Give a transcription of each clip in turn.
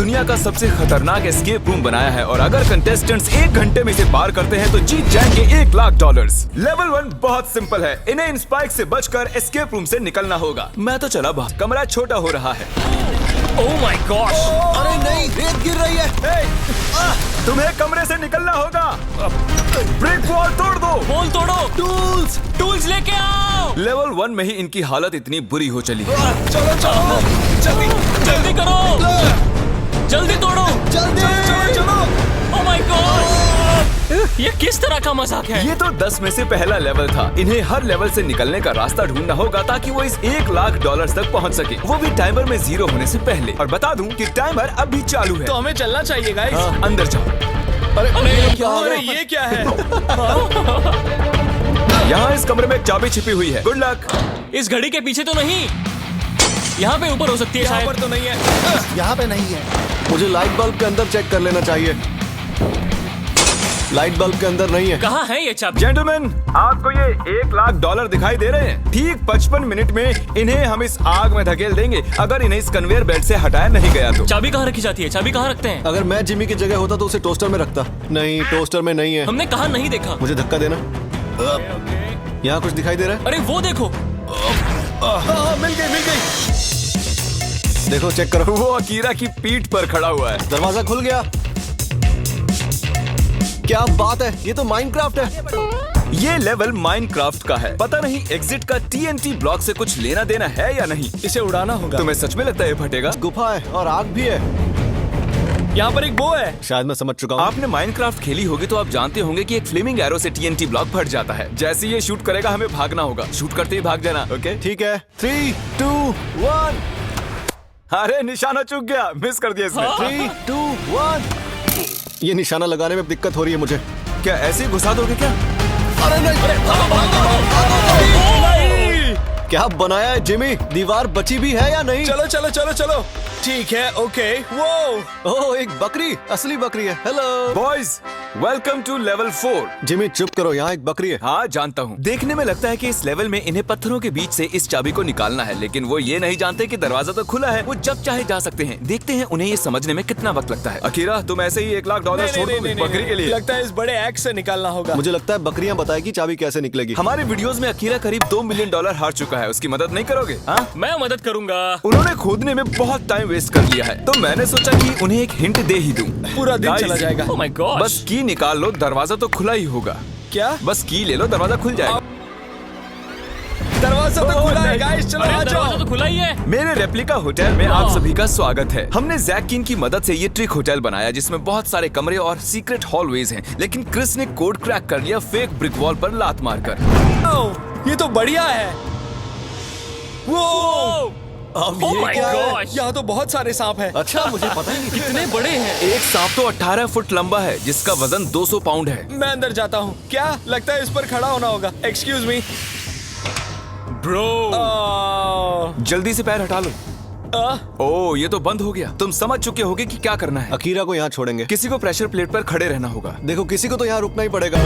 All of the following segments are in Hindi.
दुनिया का सबसे खतरनाक एस्केप रूम बनाया है और अगर कंटेस्टेंट्स 1 घंटे में इसे पार करते हैं तो जीत जाएंगे $1,00,000। लेवल 1 बहुत सिंपल है, इन्हें इन स्पाइक से बचकर एस्केप रूम से निकलना होगा। मैं तो चला बाहर, कमरा छोटा हो रहा है। Oh my gosh! अरे नहीं, रेत गिर रही है। तुम्हें कमरे से निकलना होगा। ब्रिक वॉल तोड़ दो। वॉल तोड़ो। टूल्स लेके आओ। लेवल 1 में ही इनकी हालत इतनी बुरी हो चली है। चलो चलो, जल्दी करो, जल्दी तोड़ो, चलो। Oh my God! ये किस तरह का मजाक है? ये तो 10 में से पहला लेवल था। इन्हें हर लेवल से निकलने का रास्ता ढूंढना होगा ताकि वो इस $1,00,000 तक पहुंच सके, वो भी टाइमर में 0 होने से पहले। और बता दूं कि टाइमर अब भी चालू है। तो हमें चलना चाहिए गाइस। हाँ, अंदर जाओ। अरे ये क्या है? यहाँ इस कमरे में एक चाबी छिपी हुई है। Good luck. इस घड़ी के पीछे तो नहीं, यहाँ पे ऊपर हो सकती है शायद। तो नहीं है, यहाँ पे नहीं है। मुझे लाइट बल्ब के अंदर चेक कर लेना चाहिए। लाइट बल्ब के अंदर नहीं है। कहाँ है ये चाबी? जेंटलमैन, आपको ये $1,00,000 दिखाई दे रहे हैं? ठीक 55 मिनट में इन्हें हम इस आग में धकेल देंगे अगर इन्हें इस कन्वेयर बेल्ट से हटाया नहीं गया तो। चाबी कहाँ रखी जाती है? चाबी कहाँ रखते हैं? अगर मैं जिमी की जगह होता तो उसे टोस्टर में रखता। नहीं, टोस्टर में नहीं है। हमने कहाँ नहीं देखा? मुझे धक्का देना। यहाँ कुछ दिखाई दे रहा है? अरे वो देखो। मिल गई। देखो, चेक करो। वो अकीरा की पीठ पर खड़ा हुआ है। दरवाजा खुल गया। क्या बात है, ये तो माइनक्राफ्ट है। ये लेवल माइनक्राफ्ट का है। पता नहीं एग्जिट का TNT ब्लॉक से कुछ लेना देना है या नहीं। इसे उड़ाना होगा। तुम्हें सच में लगता है ये फटेगा? गुफा है और आग भी है। यहाँ पर एक बो है। शायद मैं समझ चुका हूँ। आपने माइनक्राफ्ट खेली होगी तो आप जानते होंगे कि एक फ्लेमिंग एरो से TNT ब्लॉक फट जाता है। जैसे ये शूट करेगा हमें भागना होगा। शूट करते ही भाग जाना। ओके ठीक है, 3, 2, 1। अरे निशाना चूक गया, मिस कर दिया इसने। 3, 2, 1। ये निशाना लगाने में दिक्कत हो रही है मुझे। क्या ऐसे ही घुसा दोगे क्या? अरे नहीं, क्या बनाया है जिमी? दीवार बची भी है या नहीं? चलो। ठीक है, ओके। वो ओह, एक बकरी, असली बकरी है। Hello boys, welcome to level 4। Jimmy चुप करो, यहाँ एक बकरी है। हाँ जानता हूँ। देखने में लगता है कि इस लेवल में इन्हें पत्थरों के बीच से इस चाबी को निकालना है, लेकिन वो ये नहीं जानते कि दरवाजा तो खुला है। वो जब चाहे जा सकते हैं। देखते हैं उन्हें ये समझने में कितना वक्त लगता है। अकीरा, तुम ऐसे ही $1,00,000 छोड़ दोगे बकरी के लिए? लगता है इस बड़े एक्स से निकालना होगा। मुझे लगता है बकरियां बताएगी चाबी कैसे निकलेगी। हमारे वीडियोस में अकीरा करीब $2 मिलियन हार चुका है। उसकी मदद नहीं करोगे? हाँ, मैं मदद करूंगा। उन्होंने खोदने में बहुत टाइम वेस्ट कर लिया है, तो मैंने सोचा कि उन्हें एक हिंट दे ही दूं। पूरा दिन Guys, चला जाएगा। Oh my God! बस की निकाल लो, दरवाजा तो खुला ही होगा। क्या? बस की ले लो, दरवाजा खुल जाएगा। दरवाजा तो खुला है नहीं। गाइस, चलो आ जाओ। दरवाजा तो खुला ही है। मेरे रेप्लिका होटल में आप सभी का स्वागत है। हमने जैकिन की मदद से ये ट्रिक होटल बनाया जिसमें बहुत सारे कमरे और सीक्रेट हॉलवेज हैं, लेकिन क्रिस ने कोड क्रैक कर लिया फेक ब्रिक वॉल पर लात मारकर। ये तो बढ़िया है। वो अब Oh ये my क्या है? gosh! यहाँ तो बहुत सारे सांप हैं। अच्छा, मुझे पता ही नहीं। कितने बड़े हैं। एक सांप तो 18 फुट लंबा है जिसका वजन 200 पाउंड है। मैं अंदर जाता हूँ। क्या लगता है इस पर खड़ा होना होगा? Excuse me bro. जल्दी से पैर हटा लो। ओह, ये तो बंद हो गया। तुम समझ चुके होगे कि क्या करना है। अकीरा को यहाँ छोड़ेंगे। किसी को प्रेशर प्लेट पर खड़े रहना होगा। देखो, किसी को तो यहाँ रुकना ही पड़ेगा।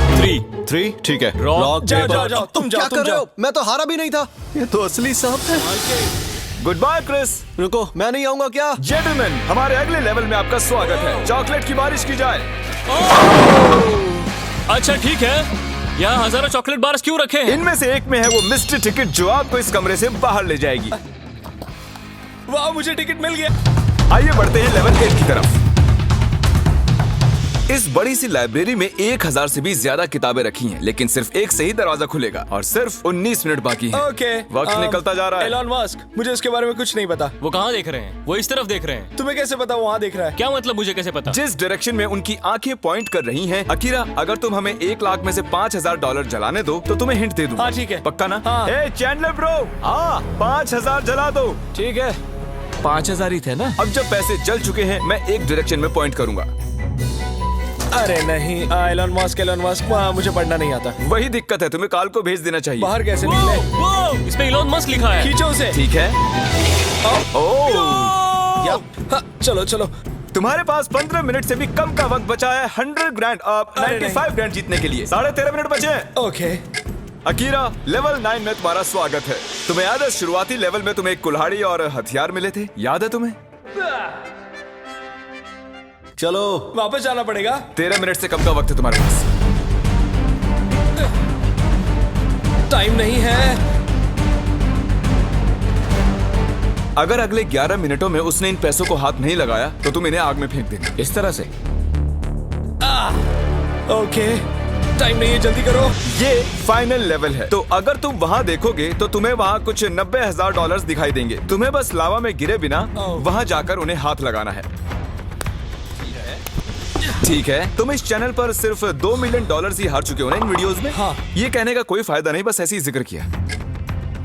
3 ठीक है। Rock, जाओ, paper। जाओ, तुम जाओ, क्या तुम कर रहे जाओ। हो? मैं तो हारा भी नहीं था। ये तो असली सांप है। Goodbye Chris. रुको, मैं नहीं आऊंगा क्या? जेंटलमैन, हमारे अगले लेवल में आपका स्वागत है। चॉकलेट की बारिश की जाए। अच्छा ठीक है, यहाँ हजारों चॉकलेट बार्स क्यों रखे हैं? इनमें से एक में है वो मिस्ट्री टिकट जो आपको इस कमरे से बाहर ले जाएगी। वाह, मुझे टिकट मिल गया। आइए बढ़ते हैं लेवल 8 की तरफ। इस बड़ी सी लाइब्रेरी में 1000 से भी ज्यादा किताबें रखी हैं, लेकिन सिर्फ एक से ही दरवाजा खुलेगा और सिर्फ 19 मिनट बाकी हैं। ओके, वक्त निकलता जा रहा है। एलन मस्क, मुझे उसके बारे में कुछ नहीं पता। वो कहाँ देख रहे हैं? वो इस तरफ देख रहे हैं। तुम्हें कैसे पता वो वहाँ देख रहा है? क्या मतलब मुझे कैसे पता? जिस डायरेक्शन में उनकी आंखें पॉइंट कर रही हैं। अकीरा, अगर तुम हमें $1,00,000 में से $5,000 जलाने दो तो तुम्हें हिंट दे दूँ। हाँ ठीक है। पक्का ना? हाँ। ए चैंडलर ब्रो, हाँ 5,000 जला दो। ठीक है, 5,000 ही थे ना? अब जब पैसे जल चुके हैं मैं एक डायरेक्शन में पॉइंट करूंगा। अरे नहीं, एलन मस्क, मुझे पढ़ना नहीं आता। वही दिक्कत है, तुम्हें काल को भेज देना चाहिए। बाहर कैसे निकले? इस पे एलन मस्क लिखा है। खींचो उसे। ठीक है। ओह, हाँ, चलो। तुम्हारे पास 15 मिनट से भी कम का वक्त बचा है 100 ग्रैंड अब अरे 95 ग्रैंड जीतने के लिए। 13.5 मिनट बचे हैं। ओके। अकीरा, लेवल 9 में तुम्हारा स्वागत है। तुम्हें याद है शुरुआती लेवल में तुम्हें एक कुल्हाड़ी और हथियार मिले थे? याद है तुम्हें? चलो। वापस जाना पड़ेगा। 13 मिनट से कम का वक्त है तुम्हारे पास। टाइम नहीं है। अगर अगले 11 मिनटों में उसने इन पैसों को हाथ नहीं लगाया तो तुम इन्हें आग में फेंक देना, इस तरह से। ओके, टाइम नहीं है, जल्दी करो। ये फाइनल लेवल है, तो अगर तुम वहाँ देखोगे तो तुम्हें वहाँ कुछ $90,000 दिखाई देंगे। तुम्हें बस लावा में गिरे बिना वहाँ जाकर उन्हें हाथ लगाना है। ठीक है, तुम इस चैनल पर सिर्फ $2 मिलियन ही हार चुके हो ना इन वीडियोस में। हाँ। ये कहने का कोई फायदा नहीं, बस ऐसे ही जिक्र किया।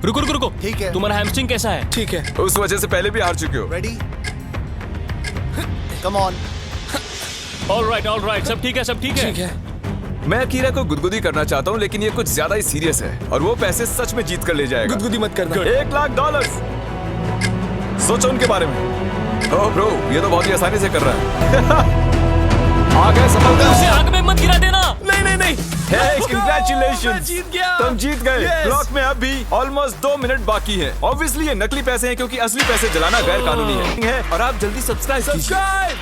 रुको रुको रुको, ठीक है। तुम्हारा हैमस्ट्रिंग कैसा है? ठीक है। उस वजह से पहले भी हार चुके हो। रेडी? Come on. ऑलराइट, सब ठीक है, सब ठीक है। ठीक है। मैं अकीरा को गुदगुदी करना चाहता हूँ, लेकिन ये कुछ ज्यादा ही सीरियस है और वो पैसे सच में जीत कर ले जाएगा। गुदगुदी मत करना। $1 लाख। सोचो उनके बारे में। ओह ब्रो, ये तो बहुत ही आसानी से कर रहा है। आ गए सफलता। उसे आग में मत गिरा देना। नहीं नहीं नहीं। Hey, congratulations! मैं जीत गया। तुम जीत गए। Yes! क्लॉक में अभी ऑलमोस्ट 2 मिनट बाकी है। ऑब्वियसली ये नकली पैसे हैं क्योंकि असली पैसे जलाना गैर कानूनी है और आप जल्दी सब्सक्राइब कीजिए। सब्सक्राइब।